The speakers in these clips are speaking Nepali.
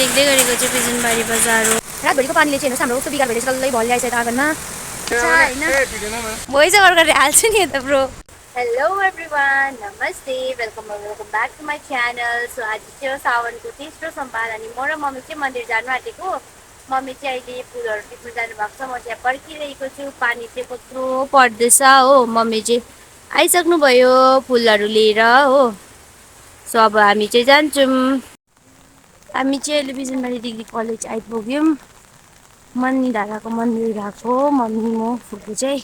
देख्दै गरेको चाहिँ बिजनबारी बजार हो। रातभरिको पानीले चाहिँ हेर्नुहोस् हाम्रो कस्तो बिगार भइरहेछ, डल्लै भलिरहेछ यता आँगनमा होइन। भोइस ओभर गरेर हाल्छु नि यता ब्रो। हेलो एभ्रिवान, नमस्ते, welcome back to my channel. So आज चाहिँ साउनको तेस्रो सोमबार अनि म र मम्मी चाहिँ मन्दिर जानु आँटेको। मम्मी चाहिँ अहिले फुलहरू टिप्नु जानुभएको छ, म चाहिँ पर्खिरहेको छु। पानी चाहिँ कत्रो पर्दैछ हो। मम्मी चाहिँ आइसक्नुभयो फुलहरू लिएर हो। सो अब हामी चाहिँ जान्छौँ। हामी चाहिँ अहिले बिजनबारी डिग्री कलेज आइपुग्यौँ। मन्नी धाराको मन्दिर गएको मम्मी म फुपू चाहिँ।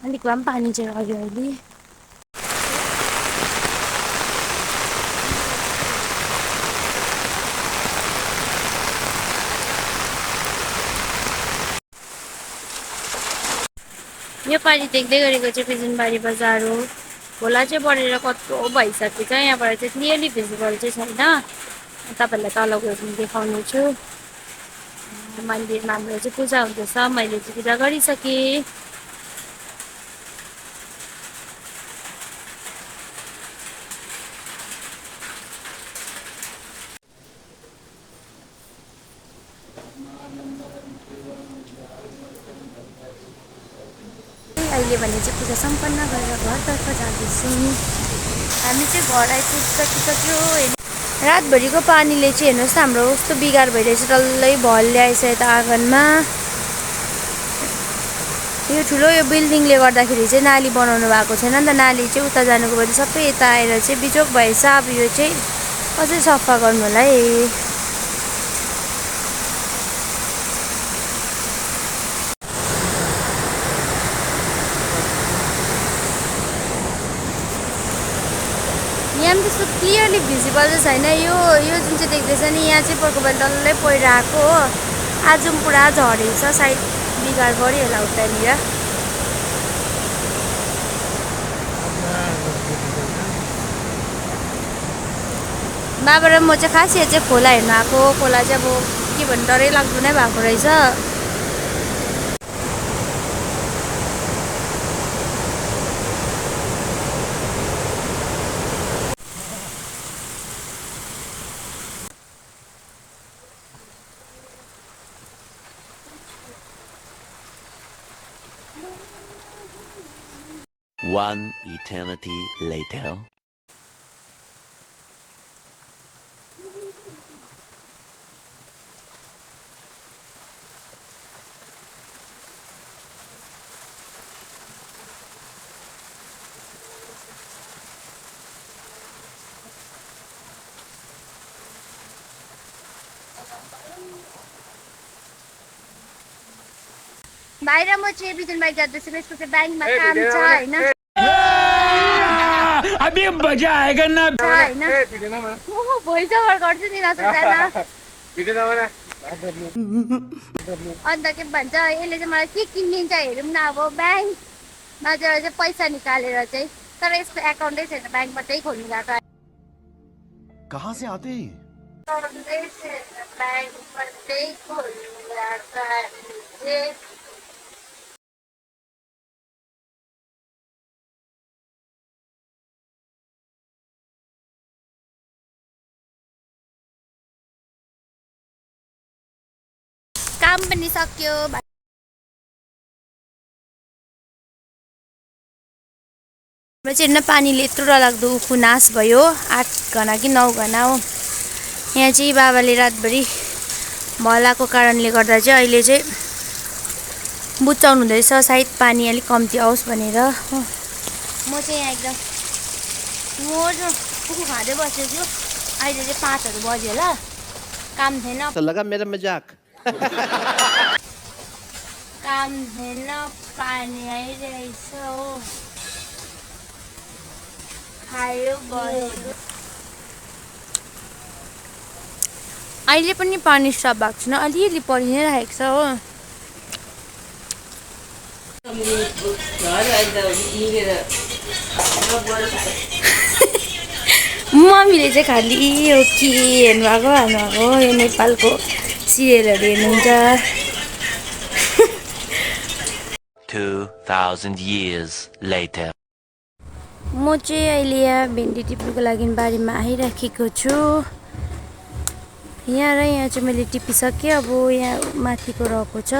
अलिक भए पनि पानी चाहिँ अघि अहिले यो पानी देख्दै गरेको चाहिँ बिजनबारी बजार हो। खोला चाहिँ बढेर कत्रो भइसकेको छ, यहाँबाट चाहिँ क्लियरली भिजिबल चाहिँ छैन। तपाईँहरूलाई तल गएर पनि देखाउनु छु। मन्दिरमा हाम्रो चाहिँ पूजा हुँदैछ, मैले चाहिँ पूजा गरिसकेँ। अहिले भने चाहिँ पूजा सम्पन्न गरेर घरतर्फ जाँदैछौँ। हामी चाहिँ घर आइपुगिसक्यो। रातभरिको पानीले चाहिँ हेर्नुहोस् हाम्रो कस्तो बिगार भइरहेछ, डल्लै भल्याएछ यता आँगनमा। यो ठुलो यो बिल्डिङले गर्दाखेरि चाहिँ नाली बनाउनु भएको छैन नि त, नाली चाहिँ उता जानुको बदली सबै यता आएर चाहिँ बिजोक भएछ। अब यो चाहिँ कसरी सफा गर्नु होला है। यहाँ पनि त्यस्तो क्लियरली भिजिबल चाहिँ छैन। यो जुन चाहिँ देख्दैछ नि, यहाँ चाहिँ पोहोरको पालि डल्लै पहिरहेको हो। आज पनि पुरा झरेछ, सायद बिगार गऱ्यो होला उतानिर। बाबा र म चाहिँ खास यहाँ चाहिँ खोला हेर्नु आएको। खोला चाहिँ अब के भन्नु डरै लाग्दो नै भएको रहेछ। One eternity later. बाहिर म चाहिँ बिजनबारी जाँदैछु, यसको चाहिँ ब्याङ्कमा काम छ होइन। अभी मजा आएगा ना होइन म भोइस ओभर गर्छु नि नसुर्तान। अन्त के भन्छ यसले चाहिँ मलाई के किनिदिन्छ हेरौँ न। अब ब्याङ्कमा चाहिँ पैसा निकालेर चाहिँ, तर यसको एकाउन्टै छैन, ब्याङ्कमा त्यही खोल्नु गएको। कहाँ से आते हैं? ब्याङ्कमा त्यही खोल्नु गएको। काम पनि सक्यो। चाहिँ पानीले यत्रो डरलाग्दो उखु नाश भयो। 8 घना कि 9 घना हो। यहाँ चाहिँ बाबाले रातभरि भलाको कारणले गर्दा चाहिँ अहिले चाहिँ बुच्चाउनु हुँदैछ, सायद पानी अलिक कम्ती आओस् भनेर हो। म चाहिँ यहाँ एकदम मोजो उखु खाँदै बसेको छु। अहिले चाहिँ 5 बज्यो होला, काम थिएन। लगा मेरा मजाक। काम थिएन, पानी आइरहेछ हो। खायो भयो। अहिले पनि पानी स्टप भएको छैन, अलिअलि परि नै राखेको छ हो। मम्मीले चाहिँ खालि यो के हेर्नु भएको यो नेपालको सिरियलहरू हेर्नुहुन्छ। 2000 years later. म चाहिँ अहिले यहाँ भिन्डी टिप्नुको लागि बारीमा आइराखेको छु। यहाँ र यहाँ चाहिँ मैले टिपिसकेँ अब यहाँ माथिको रहेको छ